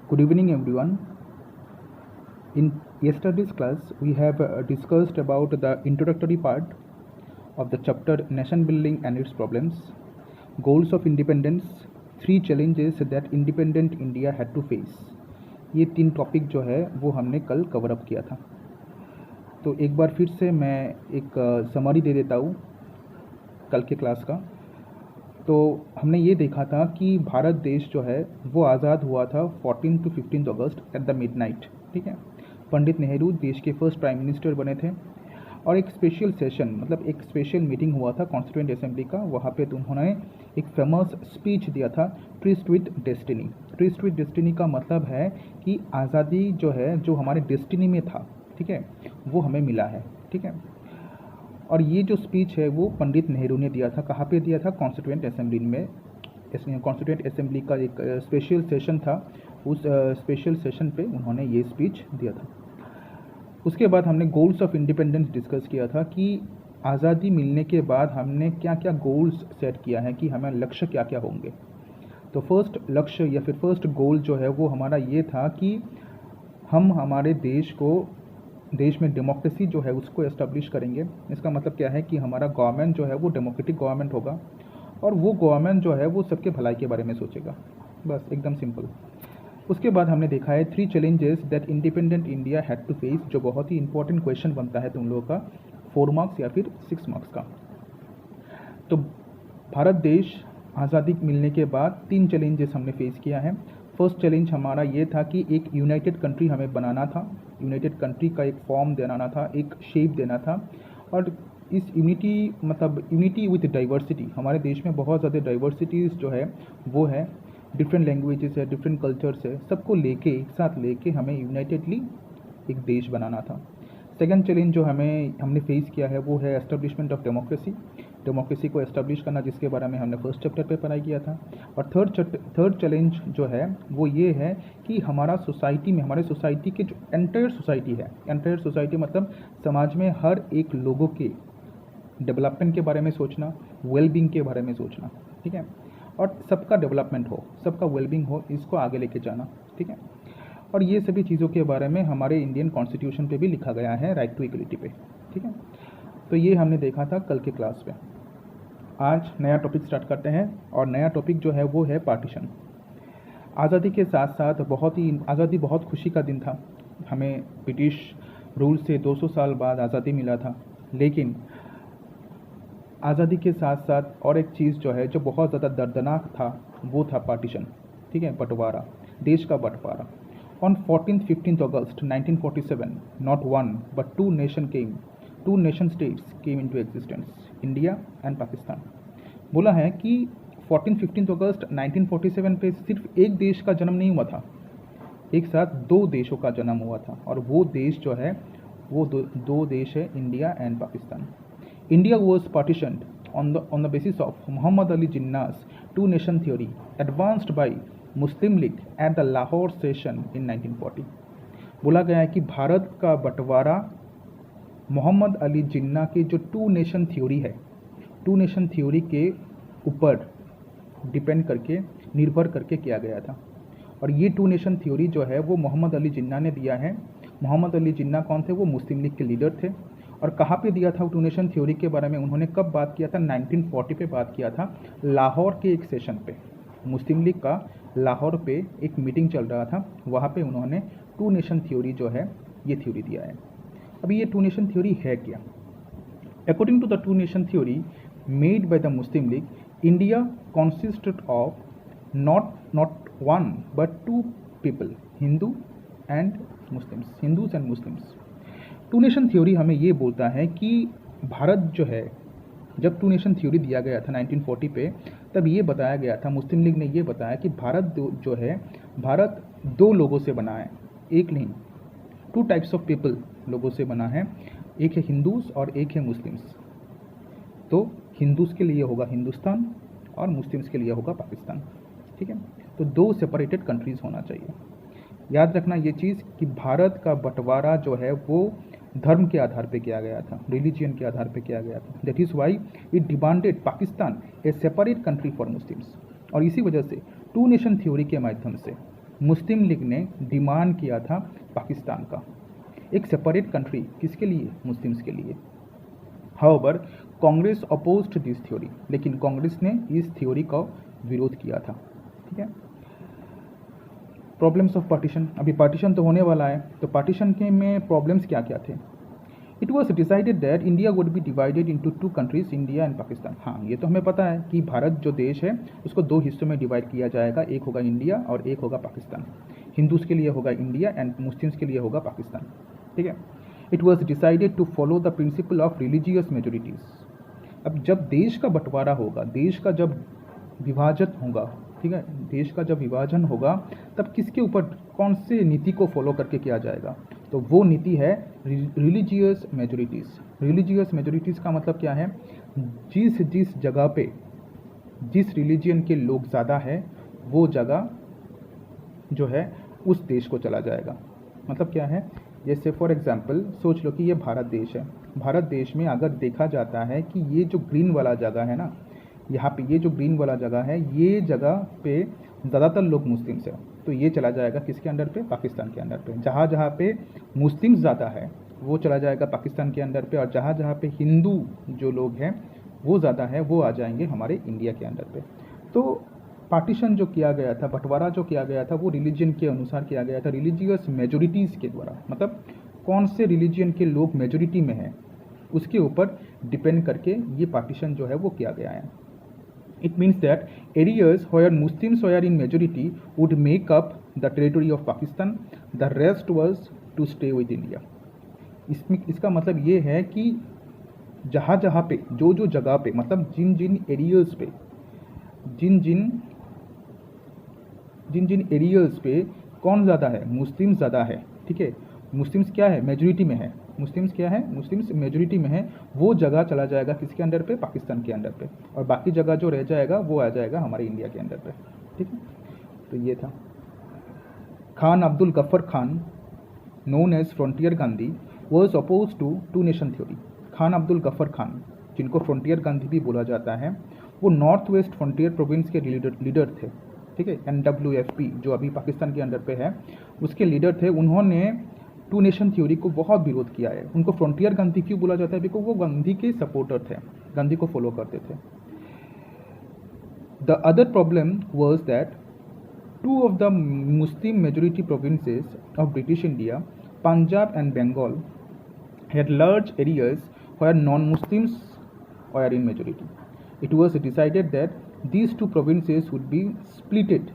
Good evening, everyone. In yesterday's class, we have discussed about the introductory part of the chapter Nation Building and its Problems, Goals of Independence, Three Challenges that Independent India had to face. ये 3 topic जो है वो हमने कल cover up किया था। तो एक बार फिर से मैं एक समरी दे देता हूँ कल के क्लास का। तो हमने ये देखा था कि भारत देश जो है वो आज़ाद हुआ था 14 to 15 August at the midnight. ठीक है, पंडित नेहरू देश के फर्स्ट प्राइम मिनिस्टर बने थे और एक स्पेशल सेशन मतलब एक स्पेशल मीटिंग हुआ था कॉन्स्टिट्यूएंट असेंबली का। वहाँ पे उन्होंने एक फेमस स्पीच दिया था, tourist with destiny. Tourist with destiny का मतलब है कि आज़ादी जो है जो हमारे डेस्टिनी में था, ठीक है, वो हमें मिला है। ठीक है, और ये जो स्पीच है वो पंडित नेहरू ने दिया था। कहाँ पे दिया था? कॉन्स्टिट्यूएंट असेंबली में। इसमें कॉन्स्टिट्यूएंट असेंबली का एक स्पेशल सेशन था, उस स्पेशल सेशन पे उन्होंने ये स्पीच दिया था। उसके बाद हमने गोल्स ऑफ इंडिपेंडेंस डिस्कस किया था कि आज़ादी मिलने के बाद हमने क्या क्या गोल्स सेट किया है, कि हमें लक्ष्य क्या क्या होंगे। तो फर्स्ट लक्ष्य या फिर फर्स्ट गोल जो है वो हमारा ये था कि हम हमारे देश में डेमोक्रेसी जो है उसको एस्टेब्लिश करेंगे। इसका मतलब क्या है कि हमारा गवर्नमेंट जो है वो डेमोक्रेटिक गवर्नमेंट होगा और वो गवर्नमेंट जो है वो सबके भलाई के बारे में सोचेगा। बस एकदम सिंपल। उसके बाद हमने देखा है 3 challenges that independent India had to face, जो बहुत ही इंपॉर्टेंट क्वेश्चन बनता है तुम लोगों का 4 मार्क्स या फिर 6 मार्क्स का। तो भारत देश आज़ादी मिलने के बाद 3 चैलेंजेस हमने फेस किया है। फर्स्ट चैलेंज हमारा ये था कि एक यूनाइटेड कंट्री हमें बनाना था, यूनाइटेड कंट्री का एक फॉर्म देना था, एक शेप देना था। और इस यूनिटी विथ डाइवर्सिटी, हमारे देश में बहुत ज़्यादा डाइवर्सिटीज़ जो है वो है, डिफरेंट लैंग्वेजेस है, डिफरेंट कल्चर्स है, सबको लेके एक साथ लेके हमें यूनाइटेडली एक देश बनाना था। सेकंड चैलेंज जो हमने फेस किया है वो है एस्टेब्लिशमेंट ऑफ डेमोक्रेसी को एस्टेब्लिश करना, जिसके बारे में हमने फर्स्ट चैप्टर पे पढ़ाई किया था। और थर्ड चैलेंज जो है वो ये है कि हमारे सोसाइटी के जो एंटायर सोसाइटी मतलब समाज में हर एक लोगों के डेवलपमेंट के बारे में सोचना, वेलबींग के बारे में सोचना। ठीक है, और सबका डेवलपमेंट हो, सबका वेलबींग हो, इसको आगे लेके जाना। ठीक है, और ये सभी चीज़ों के बारे में हमारे इंडियन कॉन्स्टिट्यूशन पे भी लिखा गया है, राइट टू इक्वलिटी पे। ठीक है, तो ये हमने देखा था कल के क्लास में। आज नया टॉपिक स्टार्ट करते हैं और नया टॉपिक जो है वो है पार्टीशन। आज़ादी के साथ साथ आज़ादी बहुत खुशी का दिन था। हमें ब्रिटिश रूल से 200 साल बाद आज़ादी मिला था, लेकिन आज़ादी के साथ साथ और एक चीज़ जो है जो बहुत ज़्यादा दर्दनाक था वो था पार्टीशन। ठीक है, बंटवारा, देश का बंटवारा। ऑन 14-15 अगस्त 1947 not one but two nation states came into existence, India and Pakistan. बोला है कि 14-15 अगस्त 1947 पे सिर्फ एक देश का जन्म नहीं हुआ था, एक साथ 2 देशों का जन्म हुआ था। और वो देश जो है वो दो देश है, India and Pakistan. India was partitioned on the basis of Muhammad Ali Jinnah's two-nation theory, advanced by Muslim League at the Lahore session in 1940। बोला गया है कि भारत का बंटवारा मोहम्मद अली जिन्ना की जो टू नेशन थ्योरी के ऊपर निर्भर करके किया गया था। और ये टू नेशन थ्योरी जो है वो मोहम्मद अली जिन्ना ने दिया है। मोहम्मद अली जिन्ना कौन थे? वो मुस्लिम लीग के लीडर थे। और कहाँ पे दिया था टू नेशन थ्योरी के बारे में? उन्होंने कब बात किया था? 1940 पे बात किया था, लाहौर के एक सेशन पे। मुस्लिम लीग का लाहौर पे एक मीटिंग चल रहा था, वहाँ पे उन्होंने टू नेशन थ्योरी जो है ये थ्योरी दिया है। अभी ये टू नेशन थ्योरी है क्या? According to the two nation theory made by the Muslim League, India consisted of not one but 2 people, Hindus and Muslims. Two nation theory हमें ये बोलता है कि भारत जो है, जब टू नेशन थ्योरी दिया गया था 1940 पे, तब ये बताया गया था, मुस्लिम लीग ने ये बताया कि भारत 2 लोगों से बना है, एक नहीं, 2 टाइप्स ऑफ पीपल लोगों से बना है, एक है हिंदूज और एक है मुस्लिम्स। तो हिंदूज के लिए होगा हिंदुस्तान और मुस्लिम्स के लिए होगा पाकिस्तान। ठीक है, तो 2 सेपरेटेड कंट्रीज़ होना चाहिए। याद रखना ये चीज़ कि भारत का बंटवारा जो है वो धर्म के आधार पे किया गया था, रिलीजियन के आधार पे किया गया था। That is why it demanded Pakistan A separate country for Muslims. और इसी वजह से टू नेशन थ्योरी के माध्यम से मुस्लिम लीग ने डिमांड किया था पाकिस्तान का, एक सेपरेट कंट्री, किसके लिए? मुस्लिम्स के लिए। However Congress opposed this theory, लेकिन कांग्रेस ने इस थ्योरी का विरोध किया था। ठीक है। प्रॉब्लम्स ऑफ पार्टीशन, अभी पार्टीशन तो होने वाला है, तो पार्टीशन के में प्रॉब्लम्स क्या क्या थे? It was decided that India would be divided into two countries, India and Pakistan. हाँ, ये तो हमें पता है कि भारत जो देश है उसको दो हिस्सों में डिवाइड किया जाएगा, एक होगा इंडिया और एक होगा पाकिस्तान। हिंदूज के लिए होगा इंडिया एंड मुस्लिम्स के लिए होगा पाकिस्तान। ठीक है। It was decided to follow the principle of religious majorities. अब जब देश का बंटवारा होगा, देश का जब विभाजन होगा, ठीक है, देश का जब विभाजन होगा तब किसके ऊपर, कौन से नीति को फॉलो करके किया जाएगा? तो वो नीति है रिलीजियस मेजोरिटीज़। रिलीजियस मेजोरिटीज़ का मतलब क्या है? जिस जिस जगह पे जिस रिलीजियन के लोग ज़्यादा है वो जगह जो है उस देश को चला जाएगा। मतलब क्या है? जैसे फॉर एग्जांपल सोच लो कि ये भारत देश है। भारत देश में अगर देखा जाता है कि ये जो ग्रीन वाला जगह है ना, यहाँ पे ये जो ग्रीन वाला जगह है, ये जगह पे ज़्यादातर लोग मुस्लिम्स हैं, तो ये चला जाएगा किसके अंडर पे? पाकिस्तान के अंडर पे। जहाँ जहाँ पे मुस्लिम्स ज़्यादा है वो चला जाएगा पाकिस्तान के अंडर पे, और जहाँ जहाँ पे हिंदू जो लोग हैं वो ज़्यादा है वो आ जाएंगे हमारे इंडिया के अंडर पे। तो पार्टीशन जो किया गया था, बंटवारा जो किया गया था, वो रिलीजन के अनुसार किया गया था, रिलीजियस मेजोरिटीज़ के द्वारा। मतलब कौन से रिलीजन के लोग मेजोरिटी में हैं उसके ऊपर डिपेंड करके ये पार्टीशन जो है वो किया गया है। It means that areas where Muslims were in majority would make up the territory of Pakistan. The rest was to stay with India. इसका मतलब ये है कि जहाँ जहाँ पे जो जो जगह पे, मतलब जिन जिन एरियाज़ पे जिन जिन एरियाज़ पे कौन ज़्यादा है? मुस्लिम ज़्यादा है। ठीक है। मुस्लिम्स क्या है? मेजोरिटी में है। मुस्लिम्स क्या है? मुस्लिम्स मेजोरिटी में है। वो जगह चला जाएगा किसके अंडर पे? पाकिस्तान के अंडर पे, और बाकी जगह जो रह जाएगा वो आ जाएगा हमारे इंडिया के अंडर पे। ठीक है। तो ये था। Khan Abdul Ghaffar Khan, known as frontier Gandhi, was oppose to two nation theory. Khan Abdul Ghaffar Khan, जिनको फ्रंटियर गांधी भी बोला जाता है, वो नॉर्थ वेस्ट फ्रंटियर प्रोविंस के लीडर थे। ठीक है। NWFP जो अभी पाकिस्तान के अंडर पे है उसके लीडर थे। उन्होंने टू नेशन थ्योरी को बहुत विरोध किया है। उनको फ्रंटियर गांधी क्यों बोला जाता है? बिकॉज वो गांधी के सपोर्टर थे, गांधी को फॉलो करते थे। The other problem was that two of the Muslim majority provinces of British India, Punjab and Bengal, had large areas where non-Muslims were in majority. It was decided that these two provinces would be splitted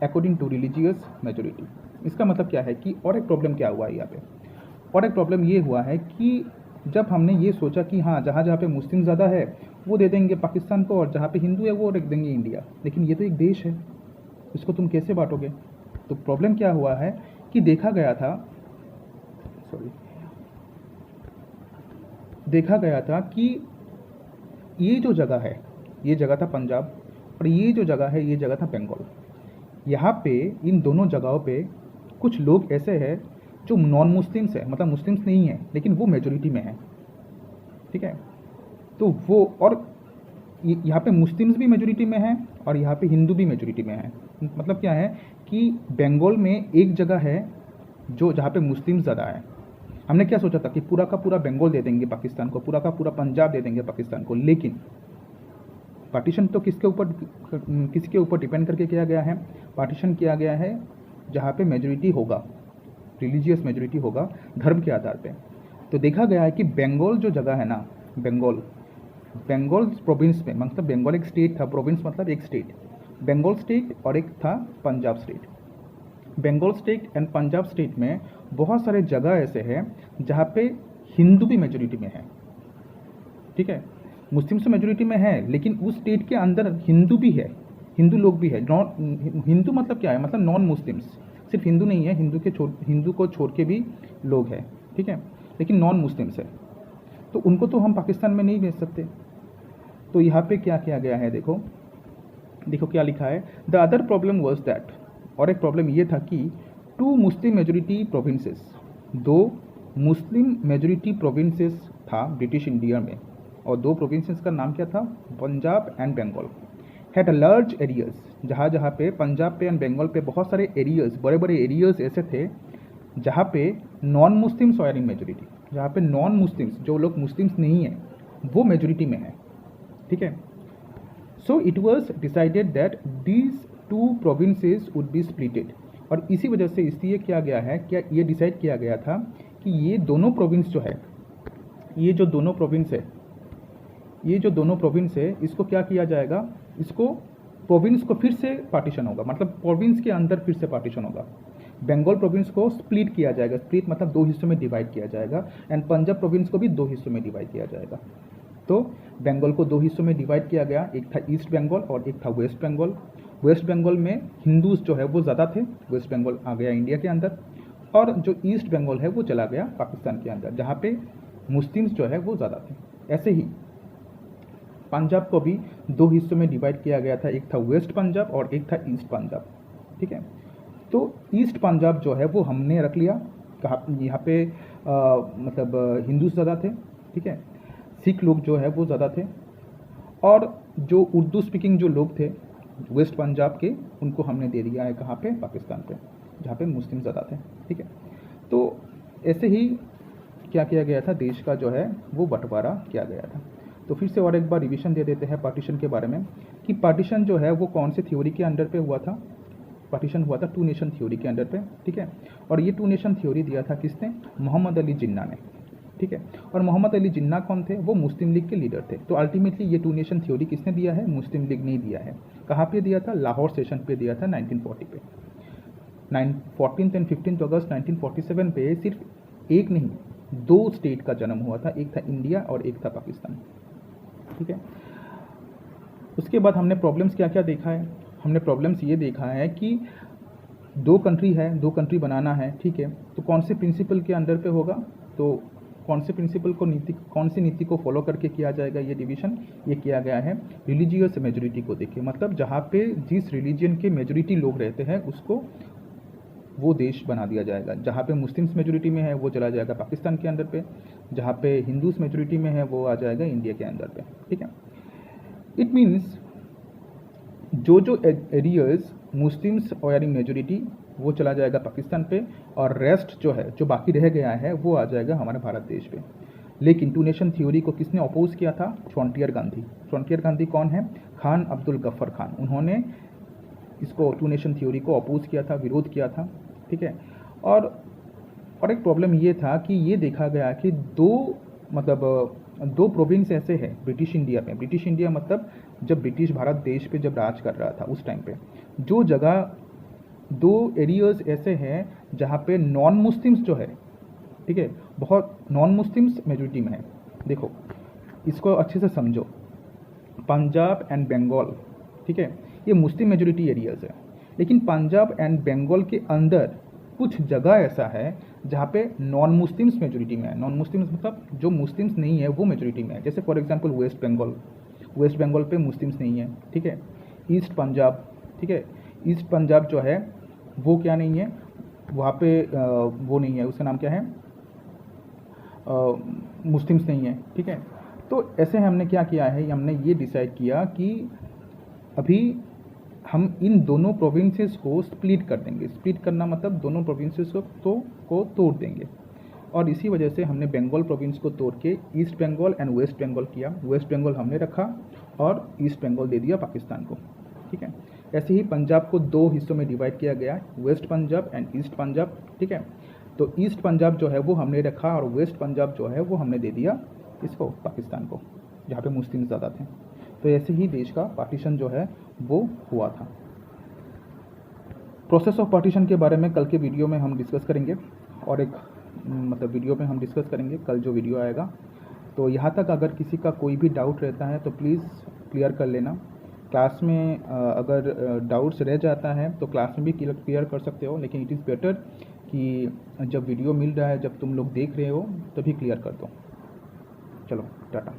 according to religious majority. इसका मतलब क्या है कि और एक problem क्या हुआ है यहाँ पे? और एक प्रॉब्लम ये हुआ है कि जब हमने ये सोचा कि हाँ जहाँ जहाँ पे मुस्लिम ज़्यादा है वो दे देंगे पाकिस्तान को, और जहाँ पे हिंदू है वो रख देंगे इंडिया, लेकिन ये तो एक देश है, इसको तुम कैसे बांटोगे? तो प्रॉब्लम क्या हुआ है कि देखा गया था कि ये जो जगह है, ये जगह था पंजाब, और ये जो जगह है ये जगह था बंगाल। यहाँ पे इन दोनों जगहों पे कुछ लोग ऐसे हैं जो नॉन मुस्लिम्स है, मतलब मुस्लिम्स नहीं है लेकिन वो मेजोरिटी में है। ठीक है। तो वो, और यहाँ पे मुस्लिम्स भी मेजोरिटी में हैं और यहाँ पे हिंदू भी मेजोरिटी में है। मतलब क्या है कि बंगाल में एक जगह है जो जहाँ पे मुस्लिम ज़्यादा है। हमने क्या सोचा था कि पूरा का पूरा बंगाल दे देंगे पाकिस्तान को, पूरा का पूरा पंजाब दे देंगे पाकिस्तान को, लेकिन पार्टीशन तो किसके ऊपर डिपेंड करके किया गया है? पार्टीशन किया गया है जहाँ पे मेजोरिटी होगा, रिलीजियस मेजोरिटी होगा धर्म के आधार पे। तो देखा गया है कि बंगाल जो जगह है ना, बंगाल प्रोविंस में, मतलब बंगाल एक स्टेट था, प्रोविंस मतलब एक स्टेट, बंगाल स्टेट और एक था Punjab state. Bengal state and Punjab state में बहुत सारे जगह ऐसे हैं जहाँ पे हिंदू भी मेजोरिटी में है। ठीक है। मुस्लिम्स तो मेजोरिटी में है लेकिन उस स्टेट के अंदर हिंदू भी है, हिंदू लोग भी है। नॉन हिंदू मतलब क्या है? मतलब नॉन मुस्लिम्स, सिर्फ हिंदू नहीं है, हिंदू को छोड़ के भी लोग हैं। ठीक है। लेकिन नॉन मुस्लिम्स है, तो उनको तो हम पाकिस्तान में नहीं भेज सकते। तो यहाँ पे क्या किया गया है? देखो क्या लिखा है। The other problem was that, और एक प्रॉब्लम ये था कि टू मुस्लिम मेजोरिटी प्रोविंसेस, दो मुस्लिम मेजोरिटी प्रोविंसेस था ब्रिटिश इंडिया में, और दो प्रोविंसेस का नाम क्या था? Punjab and Bengal. Had large areas, जहाँ पे पंजाब पे एंड बंगाल पे बहुत सारे एरियाज, बड़े बड़े एरियाज ऐसे थे जहाँ पे non Muslims were in majority, जहाँ पे नॉन मुस्लिम्स, जो लोग मुस्लिम्स नहीं हैं, वो मेजोरिटी में है, ठीक है। So it was decided that these two provinces would be splitted, और इसी वजह से इसलिए किया गया है, क्या ये डिसाइड किया गया था कि ये दोनों प्रोविंस जो है, ये जो दोनों प्रोविंस है, इसको क्या किया जाएगा, इसको प्रोविंस को फिर से पार्टीशन होगा, मतलब प्रोविंस के अंदर फिर से पार्टीशन होगा। बंगाल प्रोविंस को स्प्लिट किया जाएगा, स्प्लिट मतलब 2 हिस्सों में डिवाइड किया जाएगा, एंड पंजाब प्रोविंस को भी 2 हिस्सों में डिवाइड किया जाएगा। तो बंगाल को 2 हिस्सों में डिवाइड किया गया, एक था ईस्ट बंगाल और एक था वेस्ट बंगाल। वेस्ट बंगाल में हिंदूज जो है वो ज़्यादा थे, वेस्ट बंगाल आ गया इंडिया के अंदर, और जो ईस्ट बंगाल है वो चला गया पाकिस्तान के अंदर, जहाँ पे मुस्लिम्स जो है वो ज़्यादा थे। ऐसे ही पंजाब को भी 2 हिस्सों में डिवाइड किया गया था, एक था वेस्ट पंजाब और एक था ईस्ट पंजाब, ठीक है। तो ईस्ट पंजाब जो है वो हमने रख लिया, कहा यहाँ पे मतलब हिंदू ज़्यादा थे, ठीक है, सिख लोग जो है वो ज़्यादा थे, और जो उर्दू स्पीकिंग जो लोग थे वेस्ट पंजाब के, उनको हमने दे दिया है कहाँ पे, पाकिस्तान पे, जहाँ पे मुस्लिम ज़्यादा थे, ठीक है। तो ऐसे ही क्या किया गया था, देश का जो है वो बंटवारा किया गया था। तो फिर से और एक बार रिवीजन दे देते हैं पार्टीशन के बारे में, कि पार्टीशन जो है वो कौन से थ्योरी के अंडर पे हुआ था। पार्टीशन हुआ था 2 नेशन थ्योरी के अंडर पे, ठीक है। और ये 2 नेशन थ्योरी दिया था किसने, मोहम्मद अली जिन्ना ने, ठीक है। और मोहम्मद अली जिन्ना कौन थे, वो मुस्लिम लीग के लीडर थे। तो अल्टीमेटली ये 2 नेशन थ्योरी किसने दिया है, मुस्लिम लीग ने दिया है। कहाँ पे दिया था, लाहौर सेशन पे दिया था 1940 पे। 14 एंड 15 अगस्त 1947 पे सिर्फ एक नहीं 2 स्टेट का जन्म हुआ था, एक था इंडिया और एक था पाकिस्तान, ठीक है। उसके बाद हमने प्रॉब्लम्स क्या क्या देखा है, हमने प्रॉब्लम्स ये देखा है कि 2 कंट्री है, 2 कंट्री बनाना है, ठीक है। तो कौन से प्रिंसिपल के अंडर पे होगा, तो कौन से प्रिंसिपल को कौन सी नीति को फॉलो करके किया जाएगा ये डिवीजन, ये किया गया है रिलीजियस मेजोरिटी को देखिए, मतलब जहाँ पे जिस रिलीजन के मेजोरिटी लोग रहते हैं उसको वो देश बना दिया जाएगा। जहाँ पे मुस्लिम्स मेजोरिटी में है वो चला जाएगा पाकिस्तान के अंदर पे, जहाँ पे हिंदूज मेजोरिटी में है वो आ जाएगा इंडिया के अंदर पे, ठीक है। इट मीन्स जो एरियाज मुस्लिम्स और मेजोरिटी वो चला जाएगा पाकिस्तान पे, और रेस्ट जो है, जो बाकी रह गया है, वो आ जाएगा हमारे भारत देश पे। लेकिन 2 नेशन थ्योरी को किसने अपोज किया था, फ्रंटियर गांधी। फ्रंटियर गांधी कौन है, खान अब्दुल गफ्फर खान, उन्होंने इसको 2 नेशन थ्योरी को अपोज किया था, विरोध किया था, ठीक है। और एक प्रॉब्लम ये था कि ये देखा गया कि 2 प्रोविंस ऐसे हैं ब्रिटिश इंडिया में, ब्रिटिश इंडिया मतलब जब ब्रिटिश भारत देश पे जब राज कर रहा था उस टाइम पे, जो जगह 2 एरियाज ऐसे हैं जहाँ पे नॉन मुस्लिम्स जो है, ठीक है, बहुत नॉन मुस्लिम्स मेजोरिटी में है। देखो इसको अच्छे से समझो, पंजाब एंड बंगाल, ठीक है, ये मुस्लिम मेजोरिटी एरियाज है, लेकिन पंजाब एंड बंगाल के अंदर कुछ जगह ऐसा है जहाँ पे नॉन मुस्लिम्स मेजोरिटी में है। नॉन मुस्लिम्स मतलब जो मुस्लिम्स नहीं है वो मेजोरिटी में है। जैसे फॉर एग्जांपल वेस्ट बंगाल पे मुस्लिम्स नहीं है, ठीक है। ईस्ट पंजाब, ठीक है, ईस्ट पंजाब जो है वो क्या नहीं है, वहाँ पे वो नहीं है, उसका नाम क्या है, मुस्लिम्स नहीं है, ठीक है। तो ऐसे हमने क्या किया है, हमने ये डिसाइड किया कि अभी हम इन दोनों प्रोविंसेस को स्प्लिट कर देंगे। स्प्लिट करना मतलब दोनों प्रोविंसेस को तोड़ देंगे, और इसी वजह से हमने बंगाल प्रोविंस को तोड़ के east Bengal and west Bengal किया। वेस्ट बंगाल हमने रखा और ईस्ट बंगाल दे दिया पाकिस्तान को, ठीक है। ऐसे ही पंजाब को 2 हिस्सों में डिवाइड किया गया, west Punjab and east Punjab, ठीक है। तो ईस्ट पंजाब जो है वो हमने रखा और वेस्ट पंजाब जो है वो हमने दे दिया इसको, पाकिस्तान को, जहाँ पे मुस्लिम ज़्यादा थे। तो ऐसे ही देश का पार्टीशन जो है वो हुआ था। प्रोसेस ऑफ पार्टीशन के बारे में कल के वीडियो में हम डिस्कस करेंगे, और एक मतलब वीडियो में हम डिस्कस करेंगे कल जो वीडियो आएगा। तो यहाँ तक अगर किसी का कोई भी डाउट रहता है तो प्लीज़ क्लियर कर लेना। क्लास में अगर डाउट्स रह जाता है तो क्लास में भी क्लियर कर सकते हो, लेकिन इट इज़ बेटर कि जब वीडियो मिल रहा है, जब तुम लोग देख रहे हो तभी क्लियर कर दो। चलो टाटा।